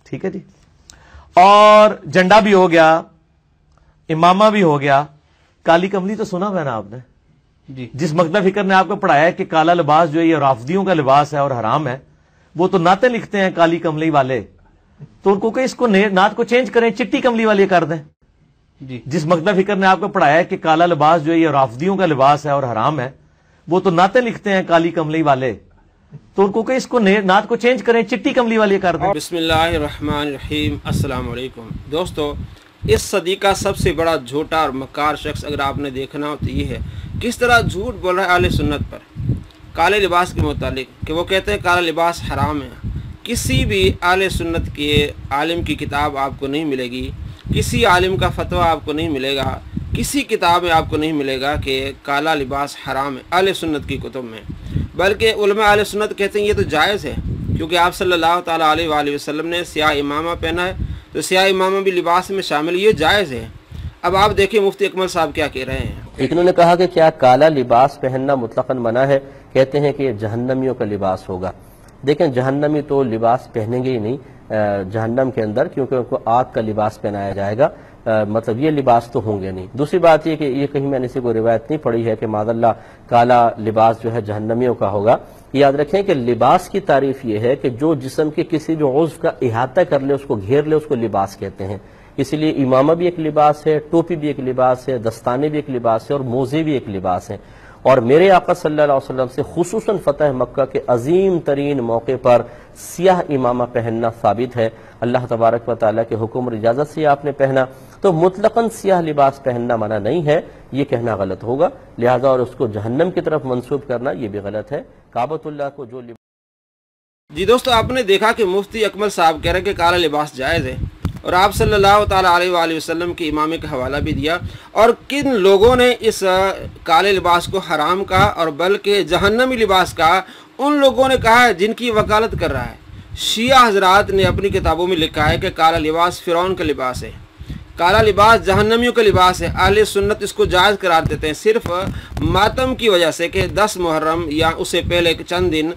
ٹھیک ہے جی. اور جھنڈا بھی ہو گیا, امامہ بھی ہو گیا. کالی کملی تو سنا ہوا نا آپ نے جی. جس مقدہ فکر نے آپ کو پڑھایا ہے کہ کالا لباس جو ہے یہ رافضیوں کا لباس ہے اور حرام ہے, وہ تو نعتیں لکھتے ہیں کالی کملی والے, تو ان کو کہ اس کو نعت کو چینج کریں, چٹی کملی والے کر دیں. جی. جس مقدہ فکر نے آپ کو پڑھایا ہے کہ کالا لباس جو ہے یہ رافضیوں کا لباس ہے اور حرام ہے, وہ تو نعتیں لکھتے ہیں کالی کملی والے, تو ان کو کہ اس کو نعت کو چینج کریں, چٹی کملی والے کر دیں. بسم اللہ الرحمن الرحیم. السلام علیکم دوستو. اس صدی کا سب سے بڑا جھوٹا اور مکار شخص اگر آپ نے دیکھنا ہو تو یہ ہے کس طرح جھوٹ بول رہا ہے اہل سنت پر کالے لباس کے متعلق, کہ وہ کہتے ہیں کالا لباس حرام ہے. کسی بھی اہل سنت کے عالم کی کتاب آپ کو نہیں ملے گی, کسی عالم کا فتویٰ آپ کو نہیں ملے گا, کسی کتاب میں آپ کو نہیں ملے گا کہ کالا لباس حرام ہے اہل سنت کی کتب میں. بلکہ علماء اہل سنت کہتے ہیں یہ تو جائز ہے, کیونکہ آپ صلی اللہ تعالیٰ علیہ وآلہ وسلم نے سیاہ امامہ پہنا ہے, تو سیاہ امامہ بھی لباس میں شامل, یہ جائز ہے. اب آپ دیکھیں مفتی اکمل صاحب کیا کہہ رہے ہیں. انہوں نے کہا کہ کیا کالا لباس پہننا مطلقاً منع ہے, کہتے ہیں کہ یہ جہنمیوں کا لباس ہوگا. دیکھیں جہنمی تو لباس پہنیں گے ہی نہیں جہنم کے اندر, کیونکہ ان کو آگ کا لباس پہنایا جائے گا, مطلب یہ لباس تو ہوں گے نہیں. دوسری بات یہ کہ یہ کہیں میں نے سے کوئی روایت نہیں پڑھی ہے کہ معاذ اللہ کالا لباس جو ہے جہنمیوں کا ہوگا. یاد رکھیں کہ لباس کی تعریف یہ ہے کہ جو جسم کے کسی بھی عضو کا احاطہ کر لے, اس کو گھیر لے, اس کو لباس کہتے ہیں. اسی لیے امامہ بھی ایک لباس ہے, ٹوپی بھی ایک لباس ہے, دستانے بھی ایک لباس ہے, اور موزے بھی ایک لباس ہیں. اور میرے آقا صلی اللہ علیہ وسلم سے خصوصاً فتح مکہ کے عظیم ترین موقع پر سیاہ امامہ پہننا ثابت ہے. اللہ تبارک و تعالیٰ کے حکم اور اجازت سے آپ نے پہنا, تو مطلقاً سیاہ لباس پہننا منع نہیں ہے, یہ کہنا غلط ہوگا. لہذا اور اس کو جہنم کی طرف منسوب کرنا یہ بھی غلط ہے. کعبۃ اللہ کو جو جی دوستو, آپ نے دیکھا کہ مفتی اکمل صاحب کہہ رہے ہیں کہ کالا لباس جائز ہے, اور آپ صلی اللہ تعالیٰ علیہ وآلہ وسلم کے امامے کا حوالہ بھی دیا. اور کن لوگوں نے اس کالے لباس کو حرام کہا اور بلکہ جہنمی لباس کہا, ان لوگوں نے کہا ہے جن کی وکالت کر رہا ہے. شیعہ حضرات نے اپنی کتابوں میں لکھا ہے کہ کالا لباس فرعون کا لباس ہے, کالا لباس جہنمیوں کا لباس ہے. اہل سنت اس کو جائز قرار دیتے ہیں صرف ماتم کی وجہ سے کہ 10 محرم یا اس سے پہلے چند دن,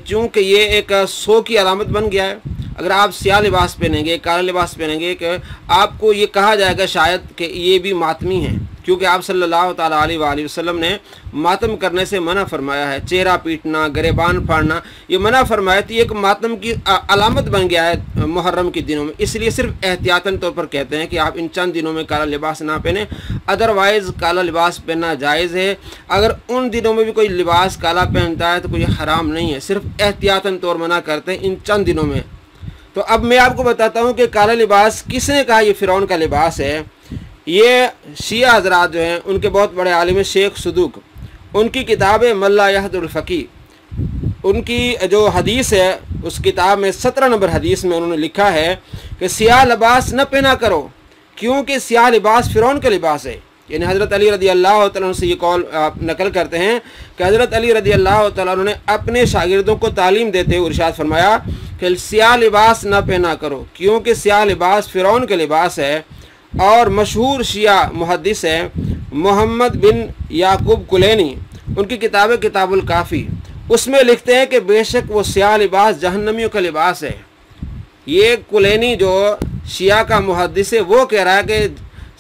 چونکہ یہ ایک سو کی علامت بن گیا ہے. اگر آپ سیاہ لباس پہنیں گے, کالا لباس پہنیں گے, کہ آپ کو یہ کہا جائے گا شاید کہ یہ بھی ماتمی ہیں, کیونکہ آپ صلی اللہ تعالیٰ علیہ وآلہ وسلم نے ماتم کرنے سے منع فرمایا ہے. چہرہ پیٹنا, گریبان پھاڑنا یہ منع فرمایا تھی, ایک ماتم کی علامت بن گیا ہے محرم کے دنوں میں. اس لیے صرف احتیاطاً طور پر کہتے ہیں کہ آپ ان چند دنوں میں کالا لباس نہ پہنیں, ادروائز کالا لباس پہننا جائز ہے. اگر ان دنوں میں بھی کوئی لباس کالا پہنتا ہے تو کوئی حرام نہیں ہے, صرف احتیاطاً طور منع کرتے ہیں ان چند دنوں میں. تو اب میں آپ کو بتاتا ہوں کہ کالا لباس کس نے کہا یہ فرعون کا لباس ہے. یہ شیعہ حضرات جو ہیں ان کے بہت بڑے عالم شیخ صدوق, ان کی کتاب ہے ملا یحد الفقی, ان کی جو حدیث ہے اس کتاب میں 17 نمبر حدیث میں انہوں نے لکھا ہے کہ سیاہ لباس نہ پہنا کرو کیونکہ سیاہ لباس فرعون کا لباس ہے. یعنی حضرت علی رضی اللہ تعالیٰ عنہ سے یہ قول نقل کرتے ہیں کہ حضرت علی رضی اللہ تعالیٰ عنہ نے اپنے شاگردوں کو تعلیم دیتے ہوئے ارشاد فرمایا کہ سیاہ لباس نہ پہنا کرو کیونکہ سیاہ لباس فرعون کا لباس ہے. اور مشہور شیعہ محدث ہے محمد بن یعقوب کلینی, ان کی کتاب ہے کتاب الکافی, اس میں لکھتے ہیں کہ بے شک وہ سیاہ لباس جہنمیوں کا لباس ہے. یہ کلینی جو شیعہ کا محدث ہے وہ کہہ رہا ہے کہ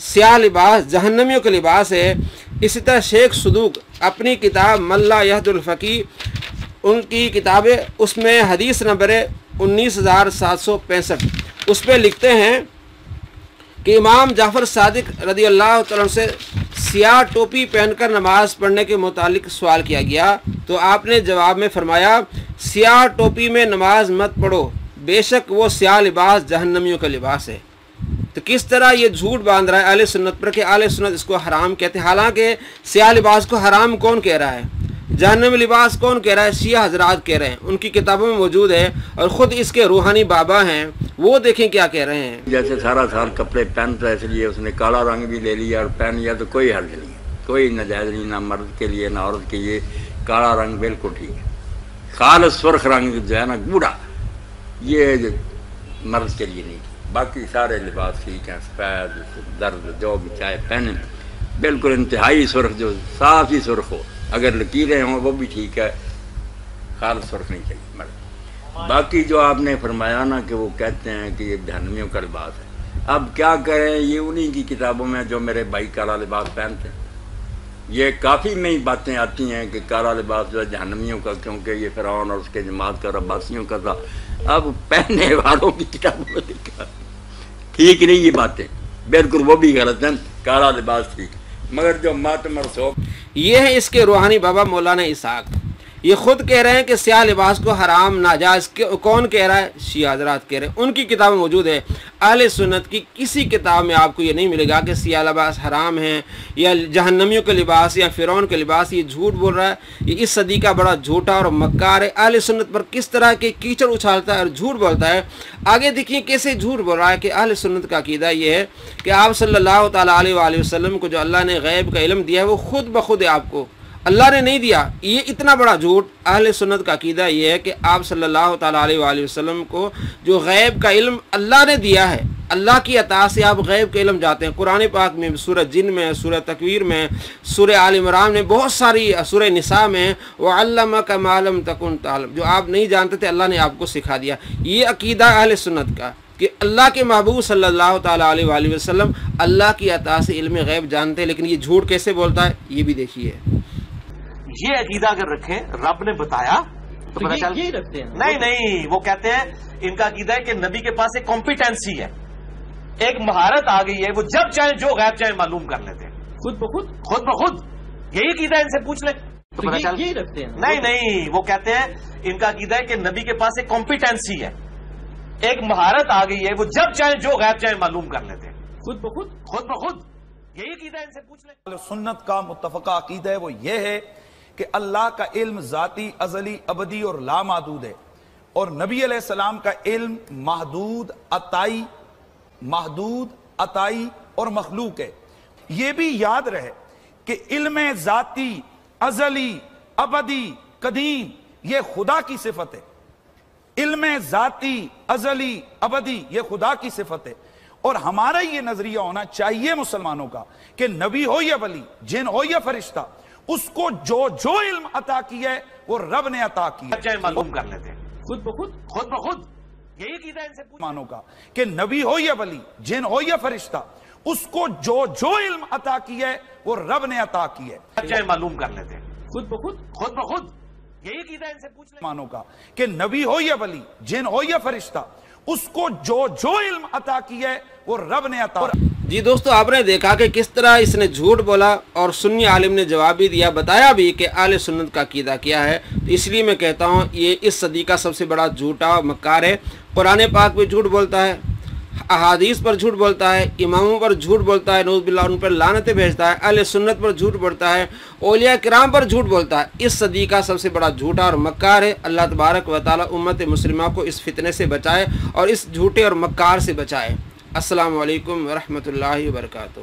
سیاہ لباس جہنمیوں کا لباس ہے. اسی طرح شیخ صدوق اپنی کتاب ملا یحد الفقی, ان کی کتاب ہے, اس میں حدیث نمبر 19765, اس پہ لکھتے ہیں کہ امام جعفر صادق رضی اللہ تعالیٰ سے سیاہ ٹوپی پہن کر نماز پڑھنے کے متعلق سوال کیا گیا, تو آپ نے جواب میں فرمایا سیاہ ٹوپی میں نماز مت پڑھو, بے شک وہ سیاہ لباس جہنمیوں کا لباس ہے. تو کس طرح یہ جھوٹ باندھ رہا ہے اہل سنت پر کہ اہل سنت اس کو حرام کہتے ہیں, حالانکہ سیاہ لباس کو حرام کون کہہ رہا ہے, جہنمی لباس کون کہہ رہا ہے, شیعہ حضرات کہہ رہے ہیں, ان کی کتابوں میں موجود ہے, اور خود اس کے روحانی بابا ہیں, وہ دیکھیں کیا کہہ رہے ہیں. جیسے سارا سال کپڑے پہنتا ہے اس لیے اس نے کالا رنگ بھی لے لیا اور پہن لیا تو کوئی حرج نہیں, کوئی ناجائز نہیں, نہ مرد کے لیے نہ عورت کے لیے. کالا رنگ بالکل ٹھیک ہے. خالص سرخ رنگ جو ہے نا گوڑا, یہ مرد کے لیے نہیں. باقی سارے لباس ٹھیک ہیں, سفید زرد جو بھی چاہے پہنے, بالکل انتہائی سرخ جو صاف ہی سرخ ہو, اگر لکیریں ہوں وہ بھی ٹھیک ہے, خالص سرخ نہیں چاہیے مرد. باقی جو آپ نے فرمایا نا کہ وہ کہتے ہیں کہ یہ جہنمیوں کا لباس ہے، اب کیا کریں، یہ انہی کی کتابوں میں جو میرے بھائی کالا لباس پہنتے ہیں، یہ کافی میں باتیں آتی ہیں کہ کالا لباس جو ہے جہنمیوں کا، کیونکہ یہ فرعون اور اس کے جماعت کا عباسیوں کا تھا۔ اب پہننے والوں کی کتابوں میں لکھا ٹھیک نہیں، یہ باتیں بالکل وہ بھی غلط ہیں، کالا لباس ٹھیک، مگر جو ماتم اور سوگ۔ یہ ہے اس کے روحانی بابا مولانا اسحاق، یہ خود کہہ رہے ہیں کہ سیاہ لباس کو حرام ناجائز، کون کہہ رہا ہے؟ شیعہ حضرات کہہ رہے ہیں، ان کی کتاب موجود ہے۔ اہل سنت کی کسی کتاب میں آپ کو یہ نہیں ملے گا کہ سیاہ لباس حرام ہے یا جہنمیوں کے لباس یا فرعون کے لباس۔ یہ جھوٹ بول رہا ہے، یہ اس صدی کا بڑا جھوٹا اور مکار ہے، اہل سنت پر کس طرح کے کیچڑ اچھالتا ہے اور جھوٹ بولتا ہے۔ آگے دیکھیے کیسے جھوٹ بول رہا ہے کہ اہل سنت کا عقیدہ یہ ہے کہ آپ صلی اللہ تعالیٰ علیہ وآلہ وسلم کو جو اللہ نے غیب کا علم دیا ہے وہ خود بخود آپ کو اللہ نے نہیں دیا۔ یہ اتنا بڑا جھوٹ۔ اہل سنت کا عقیدہ یہ ہے کہ آپ صلی اللہ تعالیٰ علیہ وآلہ وسلم کو جو غیب کا علم اللہ نے دیا ہے، اللہ کی عطا سے آپ غیب کا علم جاتے ہیں۔ قرآن پاک میں، سورہ جن میں، سورہ تکویر میں، سورہ آل عمران میں، بہت ساری، سورہ نساء میں، وَعَلَّمَكَ مَا لَمْ تَكُنْ تَعْلَمْ، جو آپ نہیں جانتے تھے اللہ نے آپ کو سکھا دیا۔ یہ عقیدہ اہل سنت کا کہ اللہ کے محبوب صلی اللہ تعالیٰ علیہ وآلہ وسلم اللہ کی عطا سے علم غیب جانتے ہیں، لیکن یہ جھوٹ کیسے بولتا ہے یہ بھی دیکھیے۔ یہ عقیدہ اگر رکھیں رب نے بتایا تو پتہ چل یہی رکھتے ہیں۔ نہیں، وہ کہتے ہیں ان کا عقیدہ ہے کہ نبی کے پاس ایک کمپیٹنسی ہے، ایک مہارت آ گئی ہے، وہ جب چاہیں جو غیب چاہیں معلوم کر لیتے ہیں خود بخود یہی عقیدہ ہے، ان سے پوچھ لیں تو پتہ چل۔ یہی رکھتے ہیں۔ نہیں، وہ کہتے ہیں ان کا عقیدہ ہے کہ نبی کے پاس ایک کمپیٹنسی ہے، ایک مہارت آ گئی ہے، وہ جب چاہیں جو غیب چاہیں معلوم کر لیتے ہیں خود بخود یہی عقیدہ ہے، ان سے پوچھ لیں۔ سنت کا متفقہ عقیدہ ہے وہ یہ ہے کہ اللہ کا علم ذاتی، ازلی، ابدی اور لامحدود ہے، اور نبی علیہ السلام کا علم محدود، عطائی اور مخلوق ہے۔ یہ بھی یاد رہے کہ علم ذاتی، ازلی، ابدی، قدیم یہ خدا کی صفت ہے۔ علم ذاتی، ازلی، ابدی یہ خدا کی صفت ہے، اور ہمارا یہ نظریہ ہونا چاہیے مسلمانوں کا کہ نبی ہو یا ولی، جن ہو یا فرشتہ، اس کو جو علم عطا کیا ہے وہ رب نے عطا کیا چاہے معلوم کر لیتے ہیں خود بخود یہی عقیدہ ہے، ان سے پوچھ مانوں کا کہ نبی ہو یا ولی، جن ہو یا فرشتہ، اس کو جو علم عطا کیا ہے وہ رب نے عطا کیا ہے، چاہے معلوم کر لیتے ہیں خود بخود یہی عقیدہ ہے، ان سے پوچھ لیں۔ مانوں کا کہ نبی ہو یا ولی، جن ہو یا فرشتہ، اس کو جو علم عطا کیا ہے وہ رب نے عطا۔ جی دوستو، آپ نے دیکھا کہ کس طرح اس نے جھوٹ بولا اور سنی عالم نے جواب بھی دیا، بتایا بھی کہ اہل سنت کا عقیدہ کیا ہے۔ تو اس لیے میں کہتا ہوں یہ اس صدی کا سب سے بڑا جھوٹا مکار ہے۔ قرآن پاک پہ جھوٹ بولتا ہے، احادیث پر جھوٹ بولتا ہے، اماموں پر جھوٹ بولتا ہے، نعوذ باللہ ان پر لعنتیں بھیجتا ہے، اہل سنت پر جھوٹ بولتا ہے، اولیاء کرام پر جھوٹ بولتا ہے۔ اس صدی کا سب سے بڑا جھوٹا اور مکار ہے۔ اللہ تبارک و تعالی امت مسلمہ کو اس فتنے سے بچائے اور اس جھوٹے اور مکار سے بچائے۔ السلام علیکم ورحمۃ اللہ وبرکاتہ۔